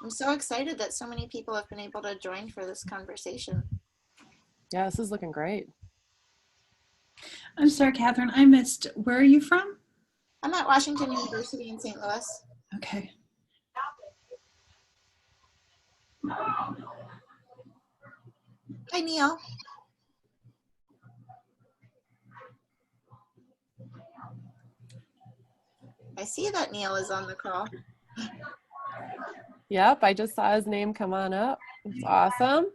I'm so excited that so many people have been able to join for this conversation. Yeah, this is looking great. I'm sorry, Catherine, I missed. Where are you from? I'm at Washington University in St. Louis. Okay. Hi, Neil. I see that Neil is on the call. Yep, I just saw his name come on up. It's awesome.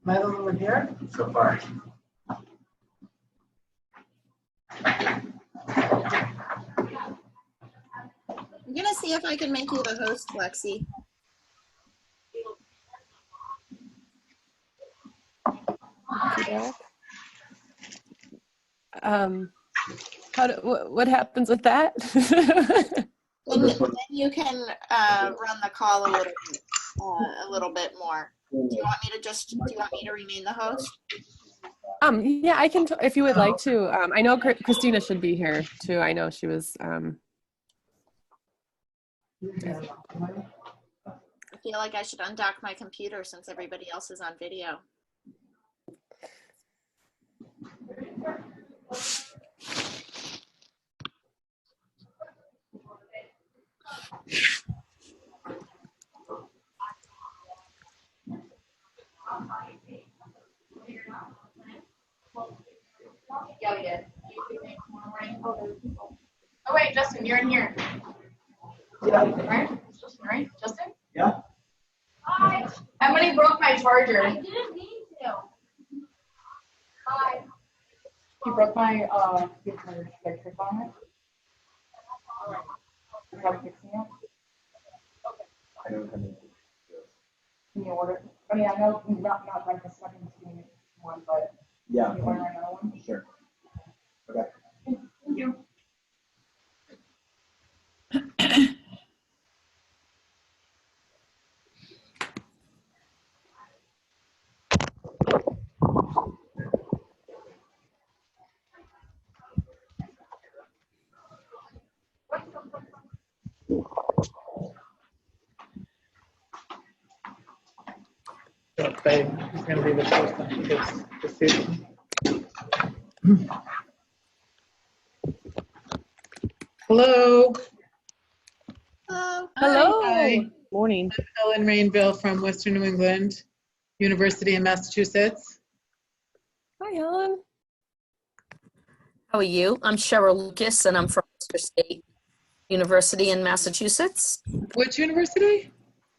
Am I the only one here? So far. I'm gonna see if I can make you the host, Lexi. What happens with that? Then you can run the call a little bit more. Do you want me to remain the host? Yeah, I can, if you would like to. I know Cristina should be here too. I know she was. I feel like I should undock my computer since everybody else is on video. Yeah, we did. Oh wait, Justin, you're in here. Yeah. Right? It's Justin, right? Justin? Yeah. Hi. Emily broke my charger. I didn't mean to. Hi. You broke my electric on it. You have it fixing it? Okay. I don't have any. Can you order? I mean, I know not like the second one, but Yeah. can you order another one? Sure. Okay. Thank you. Babe, he's going to be the first one to get the suit. Hello. Hello. Hello. Hi. Morning. I'm Ellen Rainville from Western New England University in Massachusetts. Hi, Helen. How are you? I'm Cheryl Lucas, and I'm from Worcester State University in Massachusetts. Which university?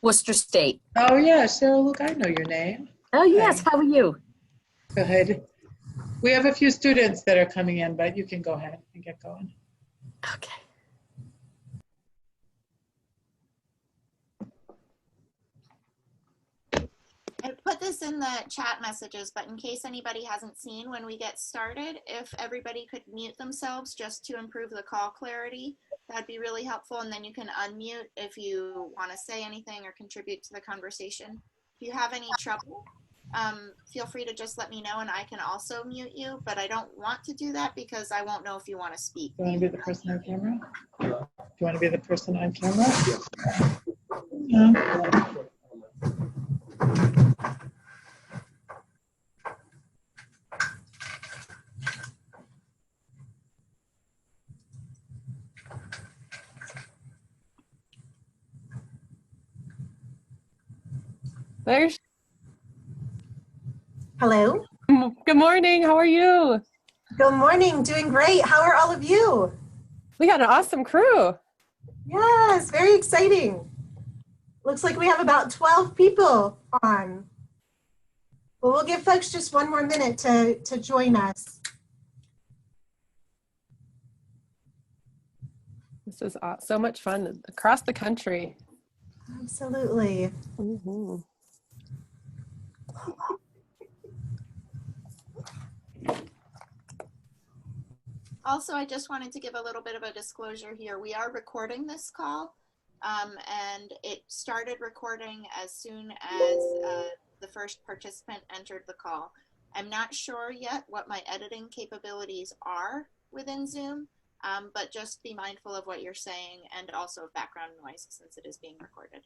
Worcester State. Oh, yeah, Cheryl, look, I know your name. Oh, yes. Hi. How are you? Good. We have a few students that are coming in, but you can go ahead and get going. Okay. I put this in the chat messages, but in case anybody hasn't seen, when we get started, if everybody could mute themselves just to improve the call clarity, that'd be really helpful. And then you can unmute if you want to say anything or contribute to the conversation. If you have any trouble, feel free to just let me know and I can also mute you, but I don't want to do that because I won't know if you want to speak. Do you want to be the person on camera? Do you want to be the person on camera? There's. Hello. Good morning. How are you? Good morning. Doing great. How are all of you? We got an awesome crew. Yes, very exciting. Looks like we have about 12 people on. Well, we'll give folks just one more minute to join us. This is so much fun across the country. Absolutely. Mm-hmm. Also, I just wanted to give a little bit of a disclosure here. We are recording this call, and it started recording as soon as the first participant entered the call. I'm not sure yet what my editing capabilities are within Zoom, but just be mindful of what you're saying and also of background noise since it is being recorded.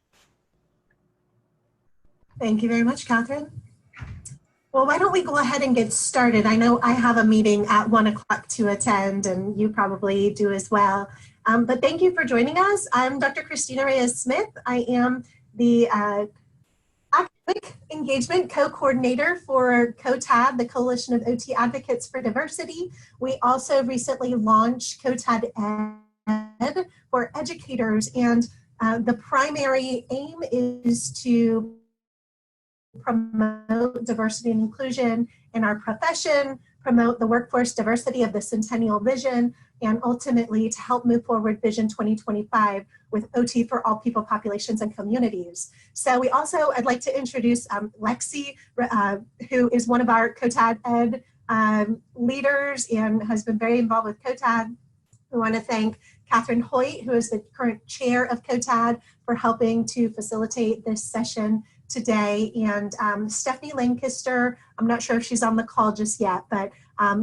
Thank you very much, Catherine. Well, why don't we go ahead and get started? I know I have a meeting at 1 o'clock to attend, and you probably do as well. But thank you for joining us. I'm Dr. Cristina Reyes Smith. I am the Academic Engagement Co-Coordinator for COTAD, the Coalition of OT Advocates for Diversity. We also recently launched COTAD-ED for educators, and the primary aim is to promote diversity and inclusion in our profession, promote the workforce diversity of the Centennial Vision, and ultimately to help move forward Vision 2025 with OT for all people, populations, and communities. So I'd like to introduce Lexi, who is one of our COTAD-ED leaders and has been very involved with COTAD. We want to thank Catherine Hoyt, who is the current chair of COTAD, for helping to facilitate this session today, and Stephanie Lancaster. I'm not sure if she's on the call just yet, but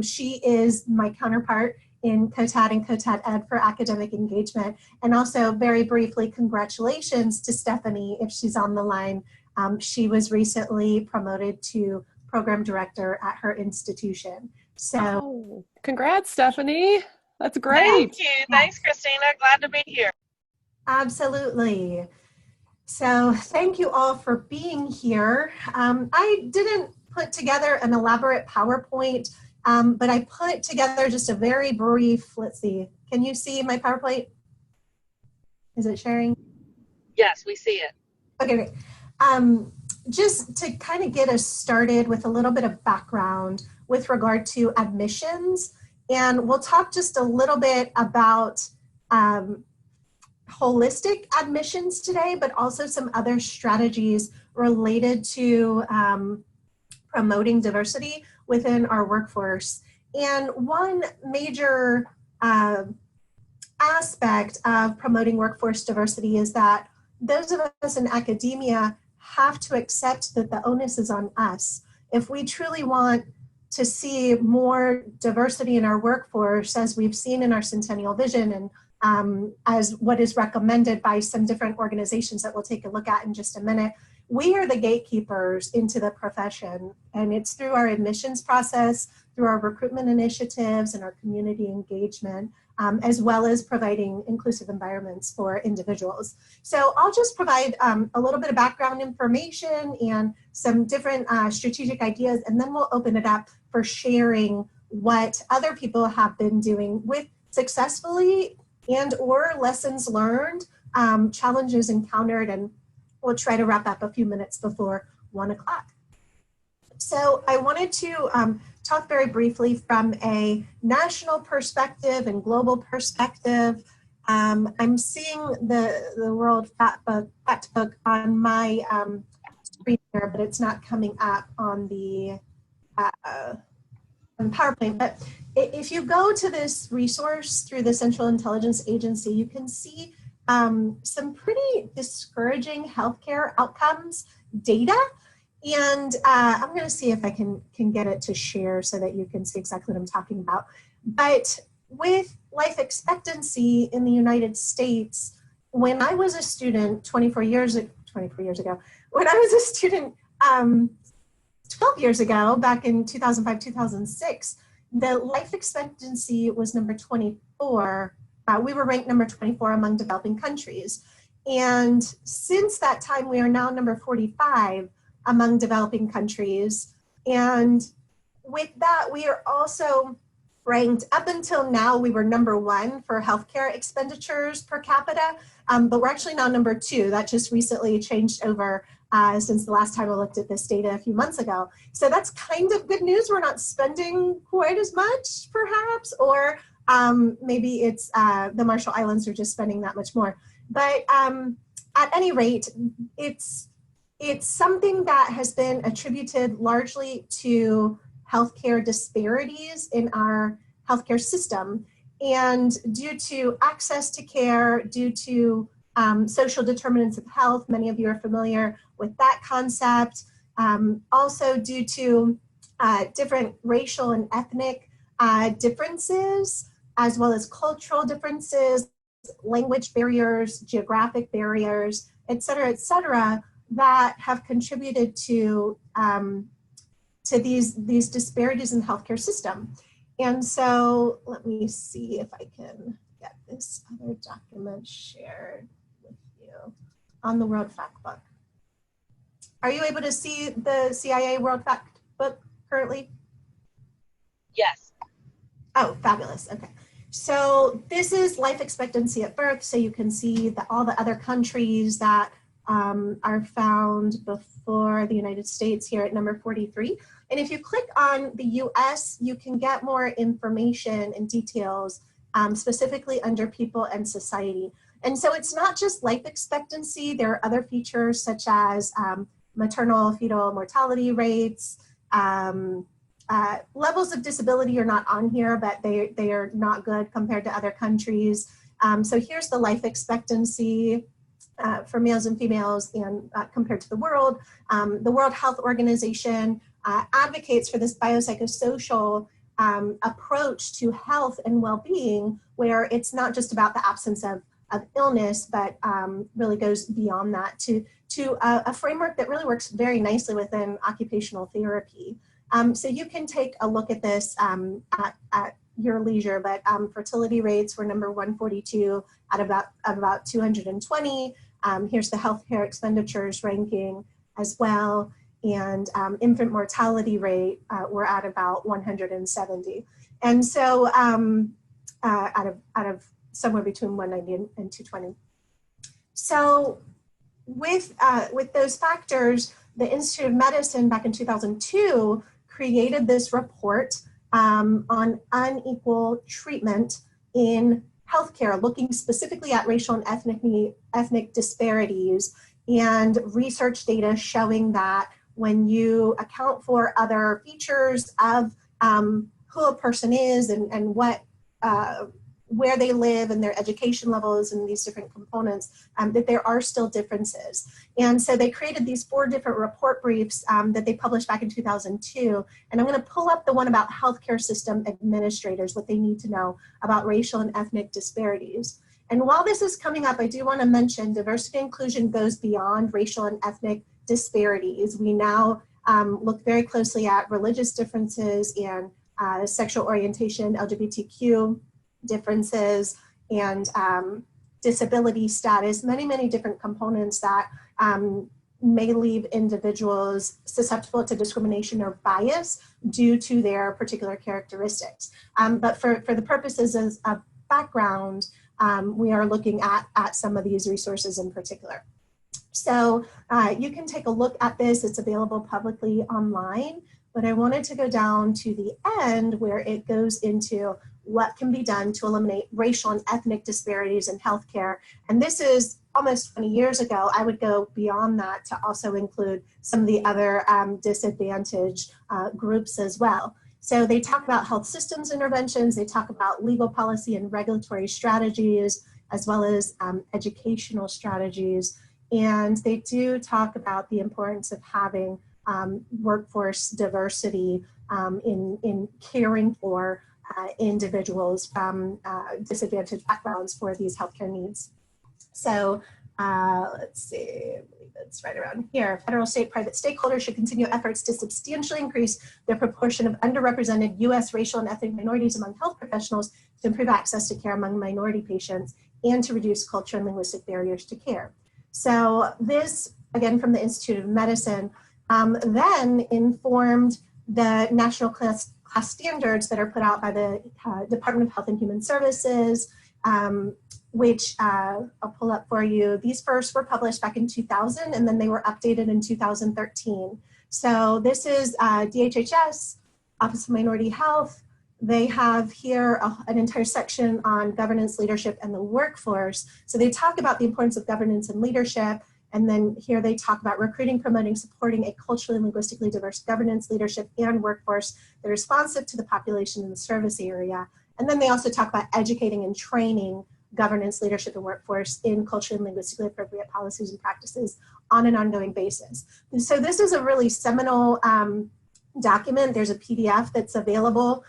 she is my counterpart in COTAD and COTAD-ED for academic engagement. And also, very briefly, congratulations to Stephanie if she's on the line. She was recently promoted to program director at her institution. So, congrats, Stephanie. That's great. Thank you. Thanks, Christina. Glad to be here. Absolutely. So thank you all for being here. I didn't put together an elaborate PowerPoint, but I put together just a very brief, let's see, can you see my PowerPoint? Is it sharing? Yes, we see it. Okay, great. Just to kind of get us started with a little bit of background with regard to admissions, and we'll talk just a little bit about holistic admissions today, but also some other strategies related to promoting diversity within our workforce. And one major aspect of promoting workforce diversity is that those of us in academia have to accept that the onus is on us. If we truly want to see more diversity in our workforce, as we've seen in our Centennial Vision and as what is recommended by some different organizations that we'll take a look at in just a minute, we are the gatekeepers into the profession. And it's through our admissions process, through our recruitment initiatives and our community engagement, as well as providing inclusive environments for individuals. So I'll just provide a little bit of background information and some different strategic ideas, and then we'll open it up for sharing what other people have been doing with successfully and or lessons learned, challenges encountered, and we'll try to wrap up a few minutes before 1 o'clock. So I wanted to talk very briefly from a national perspective and global perspective. I'm seeing the World Fact Book on my screen here, but it's not coming up on the PowerPoint. But if you go to this resource through the Central Intelligence Agency, you can see some pretty discouraging healthcare outcomes data. And I'm going to see if I can get it to share so that you can see exactly what I'm talking about. But with life expectancy in the United States, when I was a student 24 years ago, when I was a student 12 years ago, back in 2005, 2006, the life expectancy was number 24. We were ranked number 24 among developing countries. And since that time, we are now number 45 among developing countries. And with that, we are also ranked, up until now, we were number 1 for healthcare expenditures per capita, but we're actually now number 2. That just recently changed over since the last time I looked at this data a few months ago. So that's kind of good news. We're not spending quite as much, perhaps, or maybe it's the Marshall Islands are just spending that much more. But at any rate, it's something that has been attributed largely to healthcare disparities in our healthcare system. And due to access to care, due to social determinants of health, many of you are familiar with that concept. Also due to different racial and ethnic differences, as well as cultural differences, language barriers, geographic barriers, et cetera, that have contributed to these disparities in the healthcare system. And so let me see if I can get this other document shared with you on the World Fact Book. Are you able to see the CIA World Fact Book currently? Yes. Oh, fabulous. Okay. So this is life expectancy at birth. So you can see all the other countries that are found before the United States here at number 43. And if you click on the US, you can get more information and details specifically under people and society. And so it's not just life expectancy. There are other features such as maternal fetal mortality rates. Levels of disability are not on here, but they are not good compared to other countries. So here's the life expectancy for males and females and compared to the world. The World Health Organization advocates for this biopsychosocial approach to health and well-being, where it's not just about the absence of illness, but really goes beyond that to a framework that really works very nicely within occupational therapy. So you can take a look at this at your leisure, but fertility rates were number 142 out of about 220. Here's the healthcare expenditures ranking as well. And infant mortality rate, we're at about 170. And so out of somewhere between 190 and 220. So with those factors, the Institute of Medicine back in 2002 created this report on unequal treatment in healthcare, looking specifically at racial and ethnic disparities, and research data showing that when you account for other features of who a person is and what where they live and their education levels and these different components, that there are still differences. And so they created these 4 different report briefs that they published back in 2002. And I'm going to pull up the one about healthcare system administrators, what they need to know about racial and ethnic disparities. And while this is coming up, I do want to mention diversity and inclusion goes beyond racial and ethnic disparities. We now look very closely at religious differences and sexual orientation, LGBTQ differences, and disability status, many different components that may leave individuals susceptible to discrimination or bias due to their particular characteristics. But for the purposes of background, we are looking at some of these resources in particular. So you can take a look at this. It's available publicly online, but I wanted to go down to the end where it goes into what can be done to eliminate racial and ethnic disparities in healthcare. And this is almost 20 years ago. I would go beyond that to also include some of the other disadvantaged groups as well. So they talk about health systems interventions, they talk about legal policy and regulatory strategies, as well as educational strategies. And they do talk about the importance of having workforce diversity in caring for individuals from disadvantaged backgrounds for these healthcare needs. So let's see, I believe it's right around here. Federal, state, private stakeholders should continue efforts to substantially increase the proportion of underrepresented U.S. racial and ethnic minorities among health professionals to improve access to care among minority patients and to reduce cultural and linguistic barriers to care. So this, again, from the Institute of Medicine, then informed the national class standards that are put out by the Department of Health and Human Services, which I'll pull up for you. These first were published back in 2000, and then they were updated in 2013. So this is DHHS, Office of Minority Health. They have here an entire section on governance, leadership, and the workforce. So they talk about the importance of governance and leadership, And then here they talk about recruiting, promoting, supporting a culturally and linguistically diverse governance, leadership, and workforce that are responsive to the population in the service area. And then they also talk about educating and training governance, leadership, and workforce in culturally and linguistically appropriate policies and practices on an ongoing basis. And so this is a really seminal document. There's a PDF that's available.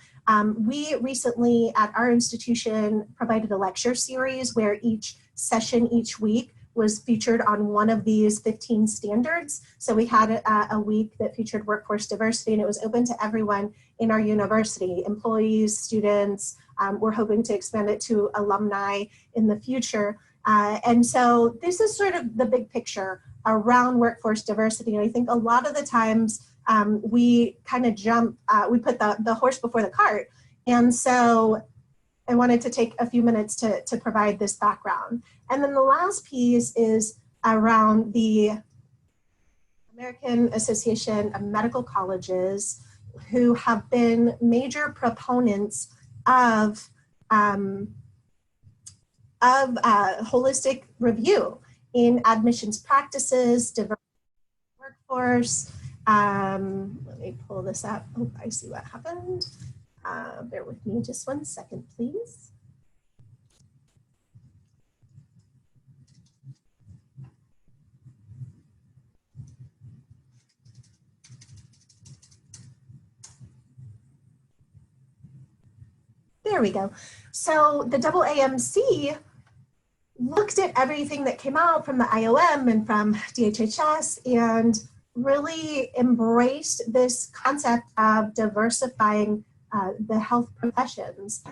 We recently at our institution provided a lecture series where each session each week was featured on one of these 15 standards. So we had a week that featured workforce diversity, and it was open to everyone in our university, employees, students. We're hoping to expand it to alumni in the future. And so this is sort of the big picture around workforce diversity. And I think a lot of the times we kind of we put the horse before the cart. And so I wanted to take a few minutes to provide this background. And then the last piece is around the American Association of Medical Colleges, who have been major proponents of holistic review in admissions practices, diverse workforce. Let me pull this up. Oh, I see what happened. Bear with me just 1 second, please. There we go. So the AAMC looked at everything that came out from the IOM and from DHHS and really embraced this concept of diversifying the health professions.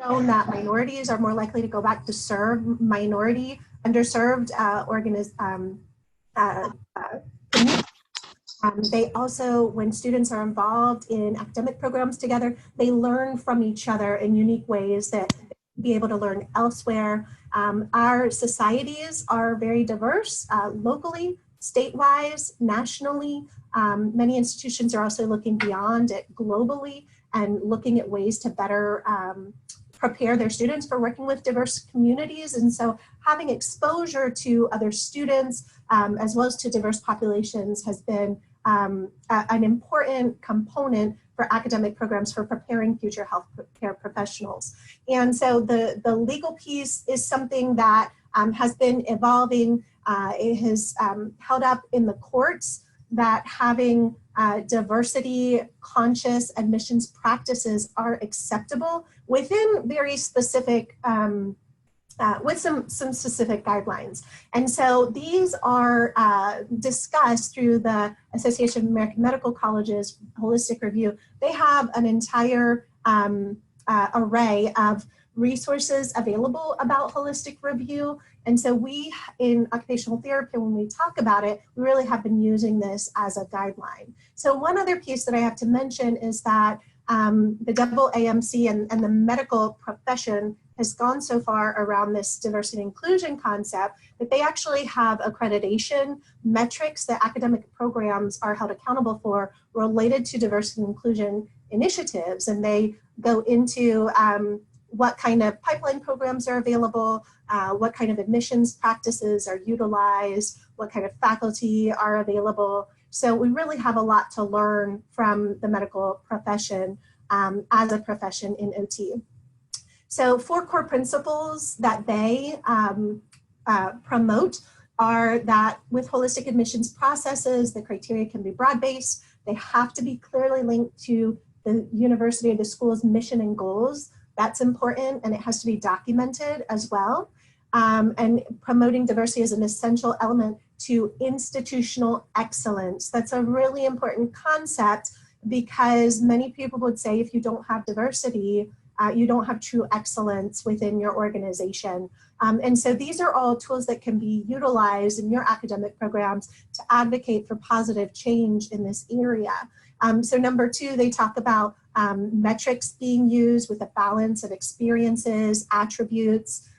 Shown that minorities are more likely to go back to serve underserved communities. They also, when students are involved in academic programs together, they learn from each other in unique ways that they be able to learn elsewhere. Our societies are very diverse locally, state-wise, nationally. Many institutions are also looking beyond it globally and looking at ways to better prepare their students for working with diverse communities. And so having exposure to other students as well as to diverse populations has been an important component for academic programs for preparing future healthcare professionals. And so the legal piece is something that has been evolving. It has held up in the courts that having diversity conscious admissions practices are acceptable within very specific with some specific guidelines. And so these are discussed through the Association of American Medical Colleges Holistic Review. They have an entire array of resources available about holistic review. And so we, in occupational therapy, when we talk about it, we really have been using this as a guideline. So one other piece that I have to mention is that the AAMC and the medical profession has gone so far around this diversity and inclusion concept that they actually have accreditation metrics that academic programs are held accountable for related to diversity and inclusion initiatives. And they go into what kind of pipeline programs are available, what kind of admissions practices are utilized, what kind of faculty are available. So we really have a lot to learn from the medical profession as a profession in OT. So 4 core principles that they promote are that with holistic admissions processes, the criteria can be broad-based. They have to be clearly linked to the university or the school's mission and goals. That's important, and it has to be documented as well. And promoting diversity is an essential element to institutional excellence. That's a really important concept because many people would say if you don't have diversity, you don't have true excellence within your organization. And so these are all tools that can be utilized in your academic programs to advocate for positive change in this area. So number 2, they talk about metrics being used with a balance of experiences, attributes,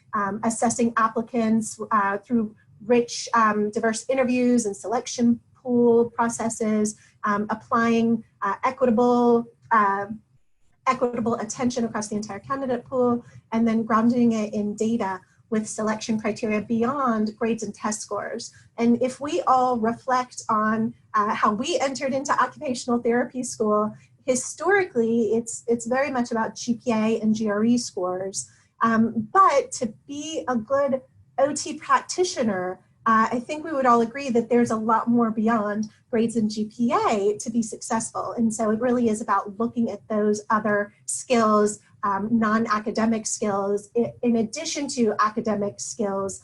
assessing applicants through rich, diverse interviews and selection pool processes, applying equitable attention across the entire candidate pool, and then grounding it in data with selection criteria beyond grades and test scores. And if we all reflect on how we entered into occupational therapy school, historically, it's very much about GPA and GRE scores. But to be a good OT practitioner, I think we would all agree that there's a lot more beyond grades and GPA to be successful. And so it really is about looking at those other skills, non-academic skills, in addition to academic skills,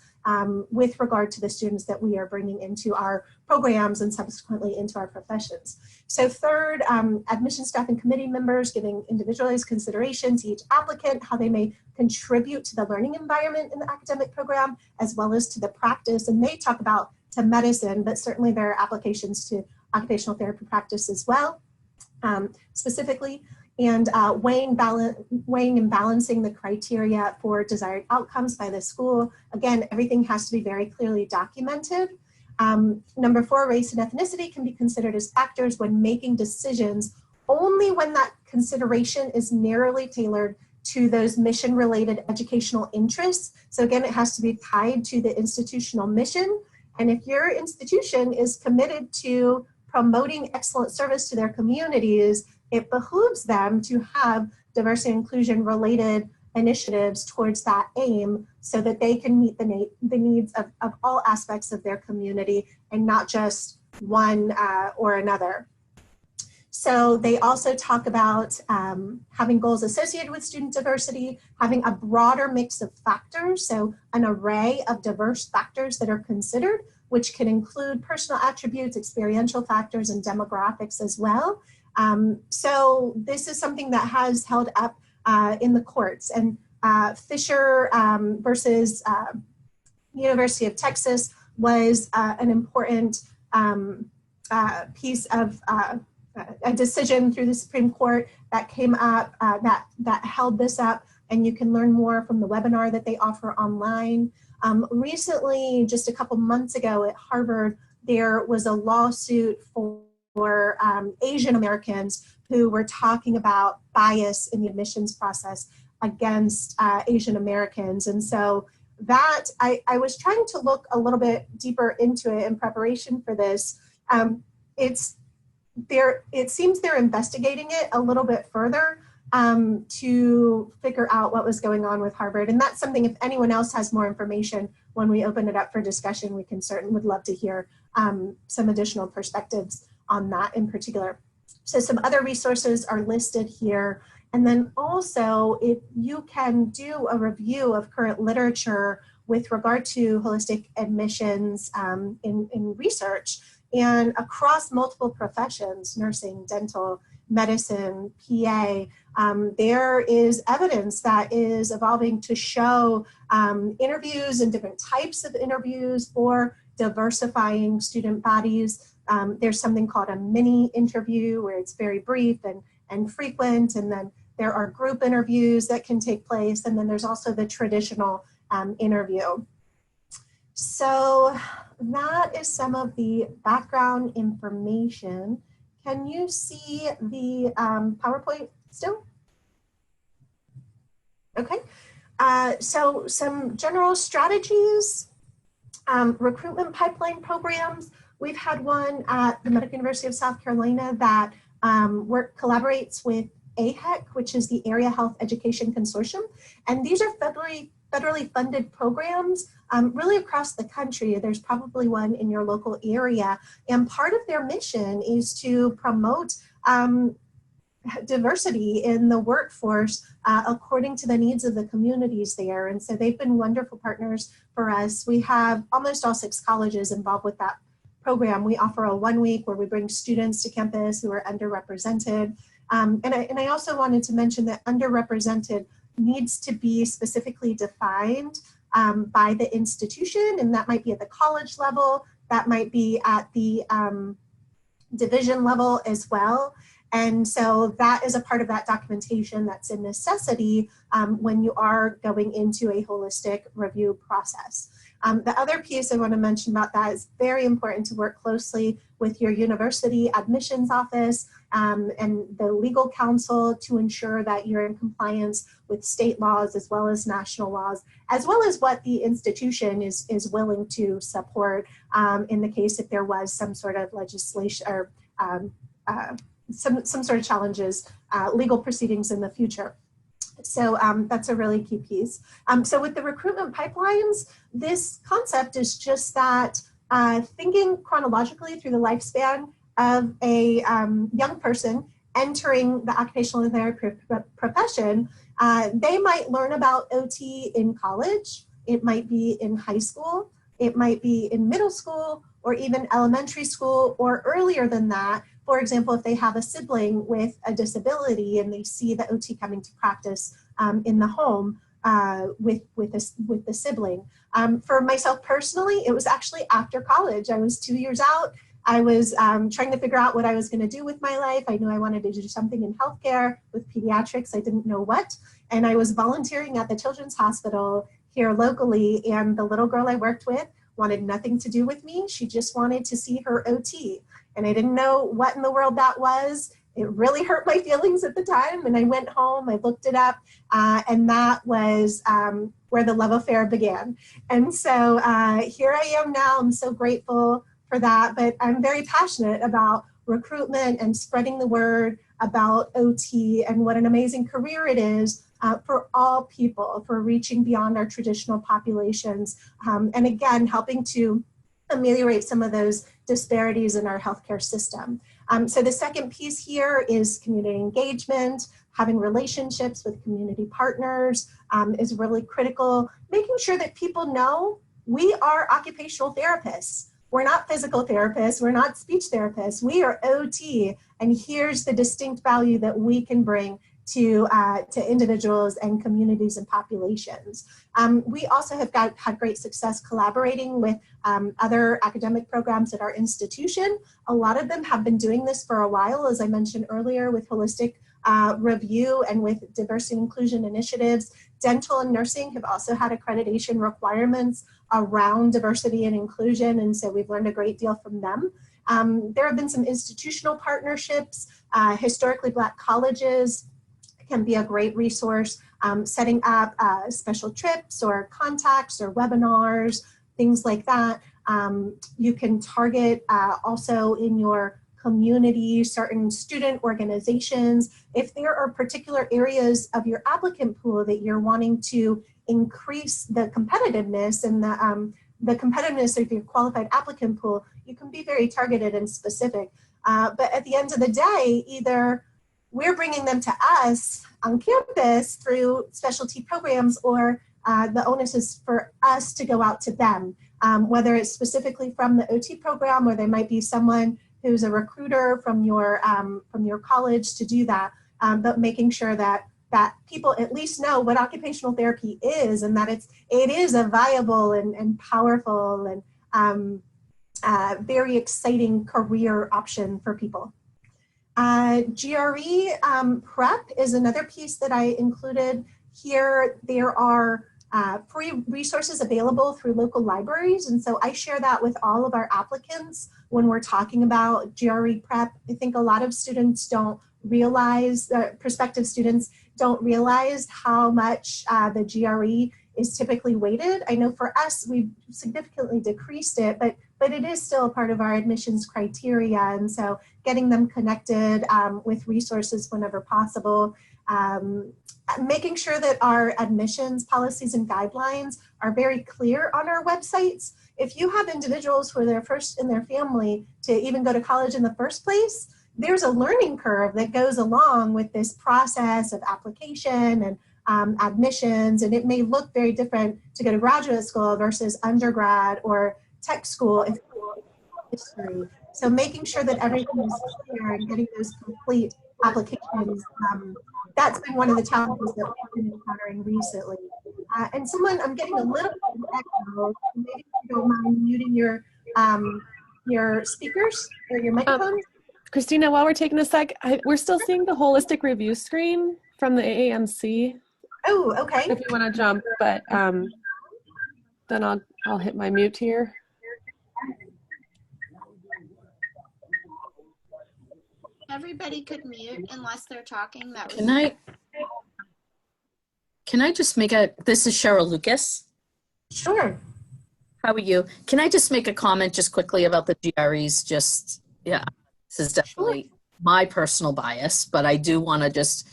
with regard to the students that we are bringing into our programs and subsequently into our professions. So third, admission staff and committee members giving individualized consideration to each applicant, how they may contribute to the learning environment in the academic program, as well as to the practice. And they talk about to medicine, but certainly there are applications to occupational therapy practice as well, specifically. And weighing and balancing the criteria for desired outcomes by the school. Again, everything has to be very clearly documented. Number 4, race and ethnicity can be considered as factors when making decisions only when that consideration is narrowly tailored to those mission-related educational interests. So again, it has to be tied to the institutional mission. And if your institution is committed to promoting excellent service to their communities, it behooves them to have diversity and inclusion related initiatives towards that aim so that they can meet the needs of all aspects of their community and not just one or another. So they also talk about having goals associated with student diversity, having a broader mix of factors, so an array of diverse factors that are considered, which can include personal attributes, experiential factors, and demographics as well. So this is something that has held up in the courts. And Fisher versus University of Texas was an important piece of a decision through the Supreme Court that came up, that held this up, and you can learn more from the webinar that they offer online. Recently, just a couple months ago at Harvard, there was a lawsuit for Asian Americans who were talking about bias in the admissions process against Asian Americans. And so that, I was trying to look a little bit deeper into it in preparation for this. It seems they're investigating it a little bit further to figure out what was going on with Harvard. And that's something, if anyone else has more information, when we open it up for discussion, we can certainly would love to hear some additional perspectives on that in particular. So some other resources are listed here. And then also, if you can do a review of current literature with regard to holistic admissions in research and across multiple professions, nursing, dental, medicine, PA, there is evidence that is evolving to show interviews and different types of interviews for diversifying student bodies. There's something called a mini interview where it's very brief and frequent, and then there are group interviews that can take place, and then there's also the traditional interview. So that is some of the background information. Can you see the PowerPoint still? Okay, so some general strategies, recruitment pipeline programs. We've had one at the Medical University of South Carolina that collaborates with AHEC, which is the Area Health Education Consortium. And these are federally funded programs really across the country. There's probably one in your local area. And part of their mission is to promote diversity in the workforce according to the needs of the communities there. And so they've been wonderful partners for us. We have almost all 6 colleges involved with that program. We offer a 1 week where we bring students to campus who are underrepresented. And I also wanted to mention that underrepresented needs to be specifically defined by the institution, and that might be at the college level, that might be at the division level as well. And so that is a part of that documentation that's a necessity when you are going into a holistic review process. The other piece I want to mention about that is very important to work closely with your university admissions office and the legal counsel to ensure that you're in compliance with state laws as well as national laws, as well as what the institution is willing to support in the case if there was some sort of legislation or some sort of challenges, legal proceedings in the future. So that's a really key piece. So with the recruitment pipelines, this concept is just that thinking chronologically through the lifespan of a young person entering the occupational therapy profession, they might learn about OT in college, it might be in high school, it might be in middle school, or even elementary school, or earlier than that. For example, if they have a sibling with a disability and they see the OT coming to practice in the home with the sibling. For myself personally, it was actually after college. I was 2 years out. I was trying to figure out what I was going to do with my life. I knew I wanted to do something in healthcare with pediatrics. I didn't know what. And I was volunteering at the Children's Hospital here locally. And the little girl I worked with wanted nothing to do with me. She just wanted to see her OT. And I didn't know what in the world that was. It really hurt my feelings at the time. And I went home, I looked it up, and that was where the love affair began. And so here I am now. I'm so grateful for that, but I'm very passionate about recruitment and spreading the word about OT and what an amazing career it is for all people, for reaching beyond our traditional populations. And again, helping to ameliorate some of those disparities in our healthcare system. So the second piece here is community engagement, having relationships with community partners is really critical. Making sure that people know we are occupational therapists. We're not physical therapists, we're not speech therapists, we are OT, and here's the distinct value that we can bring to individuals and communities and populations. We also have had great success collaborating with other academic programs at our institution. A lot of them have been doing this for a while, as I mentioned earlier, with holistic review and with diversity and inclusion initiatives. Dental and nursing have also had accreditation requirements around diversity and inclusion, and so we've learned a great deal from them. There have been some institutional partnerships. Historically Black colleges can be a great resource, setting up special trips or contacts or webinars, things like that. You can target also in your community certain student organizations. If there are particular areas of your applicant pool that you're wanting to increase the competitiveness and the competitiveness of your qualified applicant pool, you can be very targeted and specific. But at the end of the day, either we're bringing them to us on campus through specialty programs, or the onus is for us to go out to them, whether it's specifically from the OT program, or there might be someone who's a recruiter from your college to do that, but making sure that people at least know what occupational therapy is, and that it is a viable and powerful and very exciting career option for people. GRE Prep is another piece that I included here. There are free resources available through local libraries, and so I share that with all of our applicants when we're talking about GRE Prep. I think a lot of students don't realize, prospective students don't realize how much the GRE is typically weighted. I know for us, we've significantly decreased it, but it is still a part of our admissions criteria, and so getting them connected with resources whenever possible. Making sure that our admissions policies and guidelines are very clear on our websites. If you have individuals who are their first in their family to even go to college in the first place, there's a learning curve that goes along with this process of application and admissions, and it may look very different to go to graduate school versus undergrad or tech school if history. So making sure that everything is clear and getting those complete applications, that's been one of the challenges that we've been encountering recently. And I'm getting a little bit of echo. Maybe you don't mind muting your speakers or your microphones. Christina, while we're taking a sec, we're still seeing the holistic review screen from the AAMC. Oh, okay. If you want to jump, but then I'll hit my mute here. everybody could mute unless they're talking, that would Can I just make this is Cheryl Lucas. Sure. How are you? Can I just make a comment just quickly about the GREs? Yeah, this is definitely my personal bias, but I do want to just,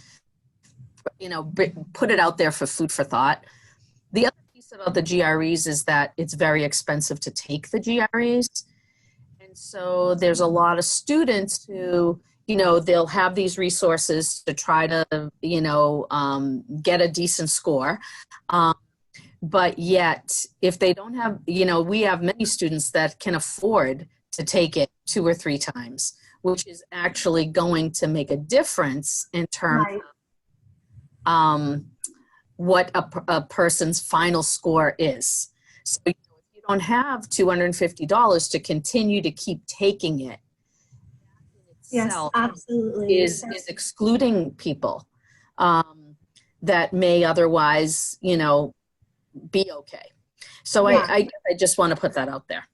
put it out there for food for thought. The other piece about the GREs is that it's very expensive to take the GREs. And so there's a lot of students who, they'll have these resources to try to, get a decent score. But yet, if they don't have, we have many students that can afford to take it 2 or 3 times, which is actually going to make a difference in terms of what a person's final score is. So if you don't have $250 to continue to keep taking it, Yes, absolutely. is excluding people that may otherwise, be okay. So yeah. I just want to put that out there.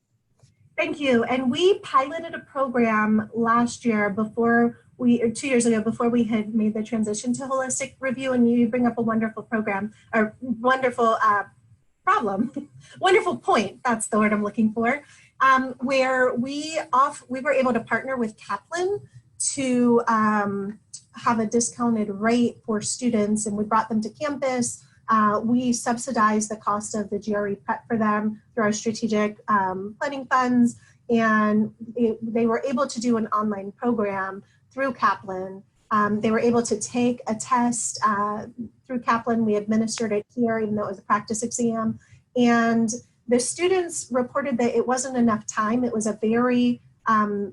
Thank you. And we piloted a program last year or 2 years ago, before we had made the transition to holistic review. And you bring up a wonderful program, or wonderful problem, wonderful point. That's the word I'm looking for. Where we were able to partner with Kaplan to have a discounted rate for students, and we brought them to campus. We subsidized the cost of the Gre Prep for them through our strategic planning funds, and they were able to do an online program through Kaplan. They were able to take a test through Kaplan. We administered it here, even though it was a practice exam. And the students reported that it wasn't enough time. It was a very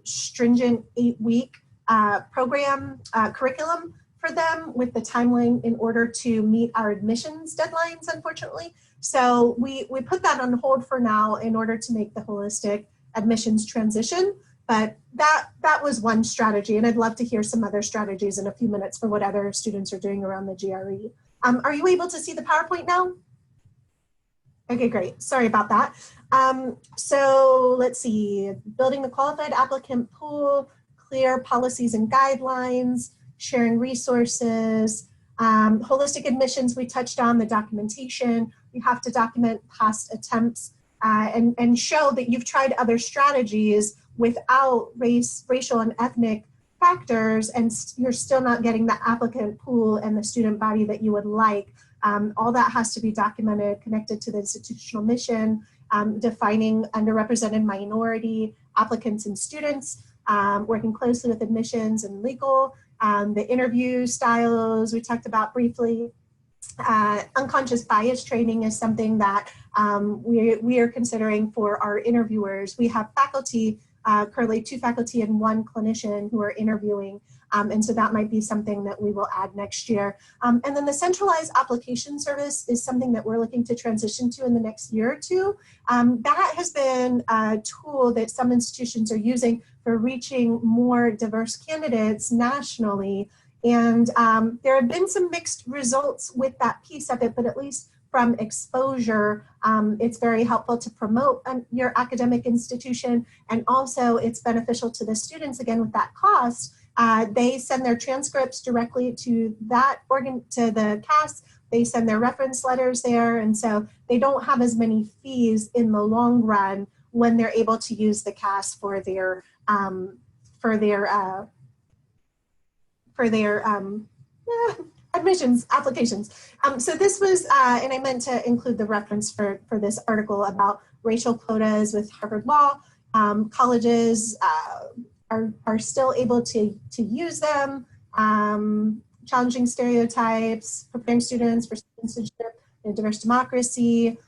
stringent 8-week curriculum for them with the timeline in order to meet our admissions deadlines, unfortunately. So we put that on hold for now in order to make the holistic admissions transition. But that was one strategy, and I'd love to hear some other strategies in a few minutes for what other students are doing around the GRE. Are you able to see the PowerPoint now? Okay, great. Sorry about that. So let's see, building the qualified applicant pool, clear policies and guidelines, sharing resources, holistic admissions, we touched on the documentation. You have to document past attempts and show that you've tried other strategies without racial and ethnic factors, and you're still not getting the applicant pool and the student body that you would like. All that has to be documented, connected to the institutional mission, defining underrepresented minority applicants and students, working closely with admissions and legal, the interview styles we talked about briefly. Unconscious bias training is something that we are considering for our interviewers. We have faculty, currently 2 faculty and 1 clinician who are interviewing, and so that might be something that we will add next year. And then the centralized application service is something that we're looking to transition to in the next year or 2. That has been a tool that some institutions are using for reaching more diverse candidates nationally. And there have been some mixed results with that piece of it, but at least from exposure, it's very helpful to promote your academic institution, and also it's beneficial to the students, again, with that cost. They send their transcripts directly to that to the CAS. They send their reference letters there, and so they don't have as many fees in the long run when they're able to use the CAS for their admissions applications. So this was, and I meant to include the reference for this article about racial quotas with Harvard Law. Colleges are still able to use them, challenging stereotypes, preparing students for citizenship in a diverse democracy.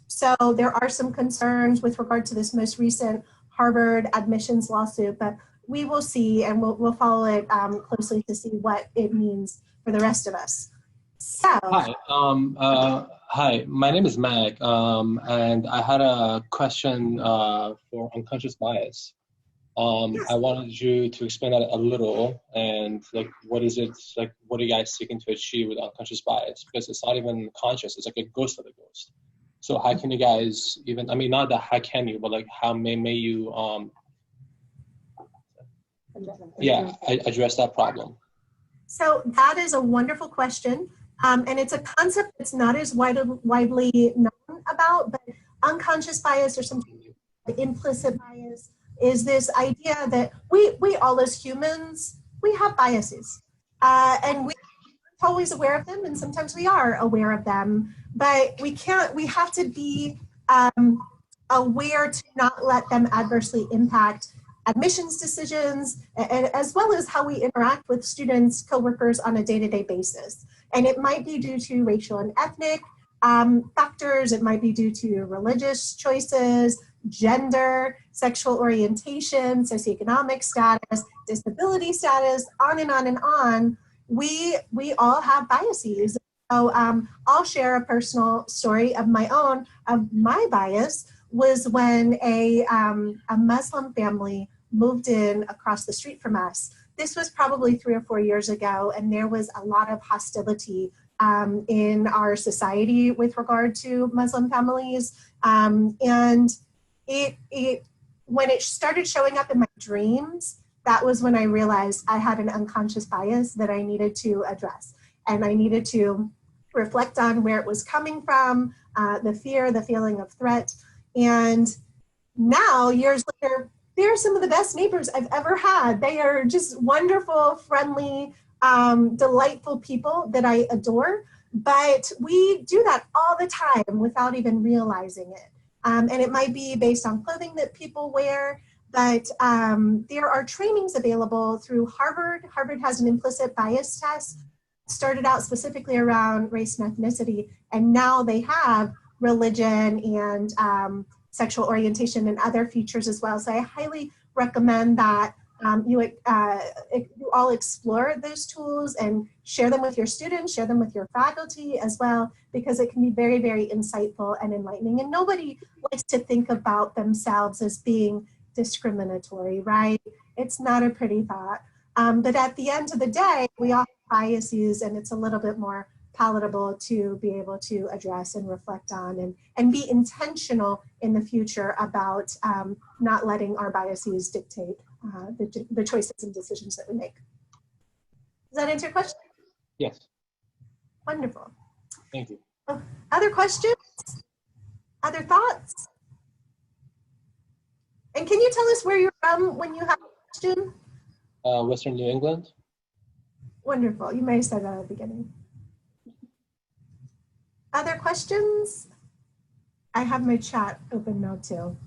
So there are some concerns with regard to this most recent Harvard admissions lawsuit, but we will see, and we'll follow it closely to see what it means for the rest of us. So. Hi, my name is Mag, and I had a question for unconscious bias. Yes. I wanted you to explain that a little, and what is it, what are you guys seeking to achieve with unconscious bias? Because it's not even conscious, it's like a ghost of a ghost. So how can you guys even, not that how can you, but how may you, Yeah, I address that problem. So that is a wonderful question. And it's a concept that's not as widely known about, but unconscious bias or something implicit bias is this idea that we all as humans, we have biases. And we aren't always aware of them, and sometimes we are aware of them, but we have to be aware to not let them adversely impact admissions decisions, as well as how we interact with students, coworkers on a day-to-day basis. And it might be due to racial and ethnic factors, it might be due to religious choices, gender, sexual orientation, socioeconomic status, disability status, on and on and on. We all have biases. So I'll share a personal story of my own. Of my bias was when a Muslim family moved in across the street from us. This was probably 3 or 4 years ago, and there was a lot of hostility in our society with regard to Muslim families. And when it started showing up in my dreams, that was when I realized I had an unconscious bias that I needed to address. And I needed to reflect on where it was coming from, the fear, the feeling of threat. And now, years later, they're some of the best neighbors I've ever had. They are just wonderful, friendly, delightful people that I adore. But we do that all the time without even realizing it. And it might be based on clothing that people wear, but there are trainings available through Harvard. Harvard has an implicit bias test. It started out specifically around race and ethnicity, and now they have religion and sexual orientation and other features as well. So I highly recommend that you all explore those tools and share them with your students, share them with your faculty as well, because it can be very, very insightful and enlightening. And nobody likes to think about themselves as being discriminatory, right? It's not a pretty thought. But at the end of the day, we all have biases, and it's a little bit more palatable to be able to address and reflect on and be intentional in the future about not letting our biases dictate the choices and decisions that we make. Does that answer your question? Yes. Wonderful. Thank you. Other questions? Other thoughts? And can you tell us where you're from when you have a question? Western New England. Wonderful. You may have said that at the beginning. Other questions? I have my chat open now too.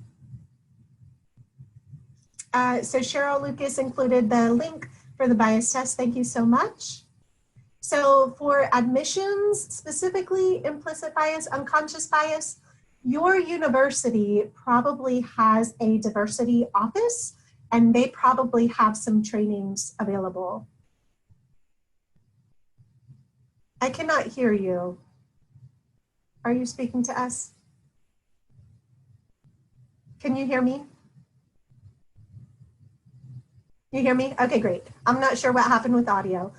So Cheryl Lucas included the link for the bias test. Thank you so much. So for admissions, specifically implicit bias, unconscious bias, your university probably has a diversity office, and they probably have some trainings available. I cannot hear you. Are you speaking to us? Can you hear me? You hear me? Okay, great. I'm not sure what happened with audio.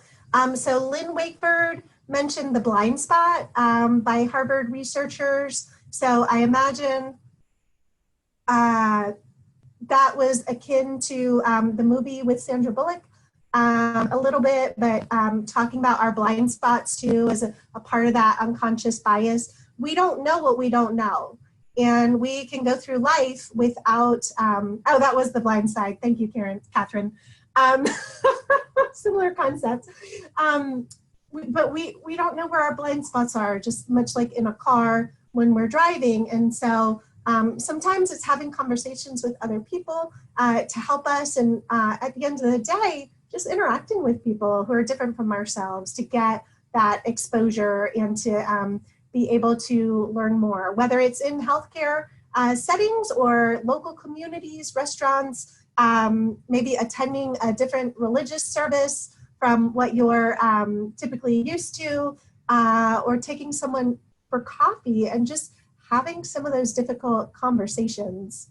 So Lynn Wakeford mentioned the blind spot by Harvard researchers. So I imagine that was akin to the movie with Sandra Bullock a little bit, but talking about our blind spots too as a part of that unconscious bias. We don't know what we don't know. And we can go through life without, oh, that was the blind side. Thank you, Catherine. Similar concept. But we don't know where our blind spots are, just much like in a car when we're driving. And so sometimes it's having conversations with other people to help us. And at the end of the day, just interacting with people who are different from ourselves to get that exposure and to be able to learn more, whether it's in healthcare settings or local communities, restaurants, maybe attending a different religious service from what you're typically used to, or taking someone for coffee and just having some of those difficult conversations.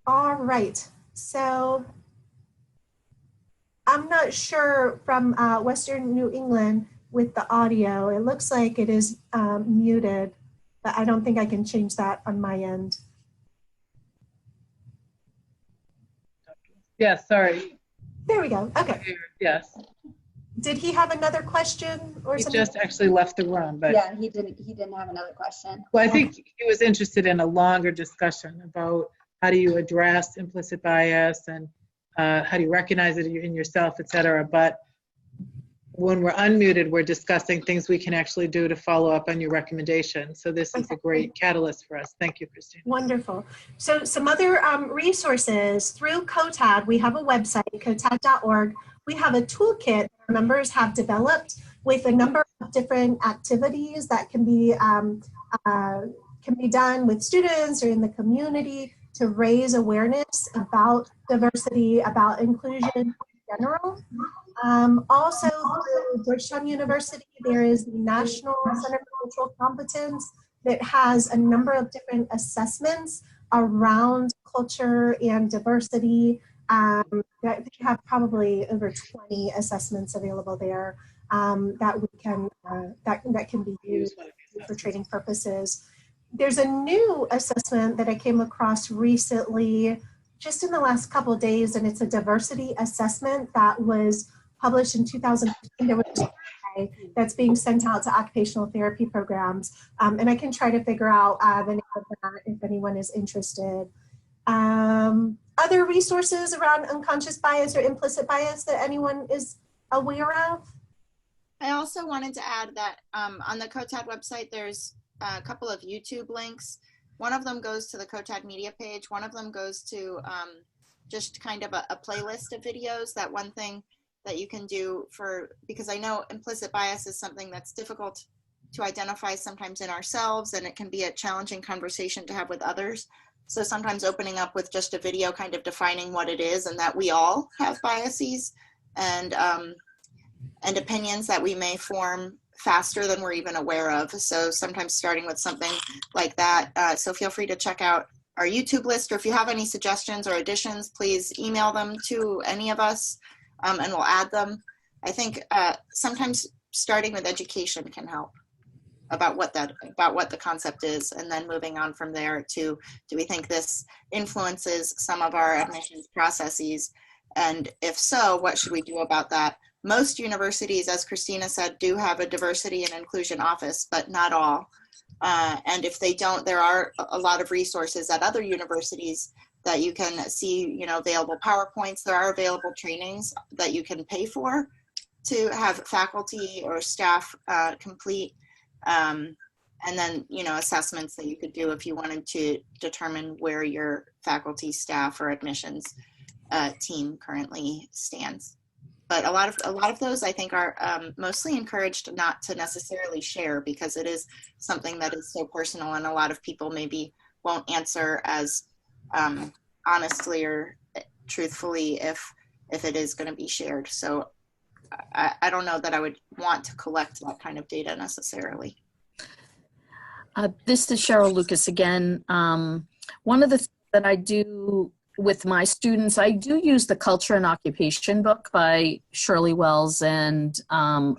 All right, so I'm not sure from Western New England with the audio. It looks like it is muted, but I don't think I can change that on my end. Yes, sorry. There we go. Okay. Yes. Did he have another question or He something? just actually left the room, but Yeah, he didn't have another question. well, I think he was interested in a longer discussion about how do you address implicit bias and how do you recognize it in yourself, et cetera. But when we're unmuted, we're discussing things we can actually do to follow up on your recommendation. So this is a great catalyst for us. Thank you, Christine. Wonderful. So some other resources through COTAD, we have a website, COTAD.org. We have a toolkit that our members have developed with a number of different activities that can be done with students or in the community to raise awareness about diversity, about inclusion in general. Also, through Georgetown University, there is the National Center for Cultural Competence that has a number of different assessments around culture and diversity. I think you have probably over 20 assessments available there that we can that can be used for training purposes. There's a new assessment that I came across recently, just in the last couple of days, and it's a diversity assessment that was published in 2015. There was a survey that's being sent out to occupational therapy programs, and I can try to figure out the name of that if anyone is interested. Other resources around unconscious bias or implicit bias that anyone is aware of? I also wanted to add that on the COTAD website, there's a couple of YouTube links. One of them goes to the COTAD media page. One of them goes to just kind of a playlist of videos. That one thing that you can do because I know implicit bias is something that's difficult to identify sometimes in ourselves, and it can be a challenging conversation to have with others. So sometimes opening up with just a video kind of defining what it is and that we all have biases and opinions that we may form faster than we're even aware of. So sometimes starting with something like that. So feel free to check out our YouTube list, or if you have any suggestions or additions, please email them to any of us and we'll add them. I think sometimes starting with education can help about what the concept is, and then moving on from there to, do we think this influences some of our admissions processes? And if so, what should we do about that? Most universities, as Cristina said, do have a diversity and inclusion office, but not all. And if they don't, there are a lot of resources at other universities that you can see, available PowerPoints. There are available trainings that you can pay for to have faculty or staff complete. And then, assessments that you could do if you wanted to determine where your faculty, staff, or admissions team currently stands. But a lot of those, I think, are mostly encouraged not to necessarily share, because it is something that is so personal, and a lot of people maybe won't answer as honestly or truthfully if it is going to be shared. So I don't know that I would want to collect that kind of data necessarily. This is Cheryl Lucas again. One of the things that I do with my students, I do use the Culture and Occupation book by Shirley Wells and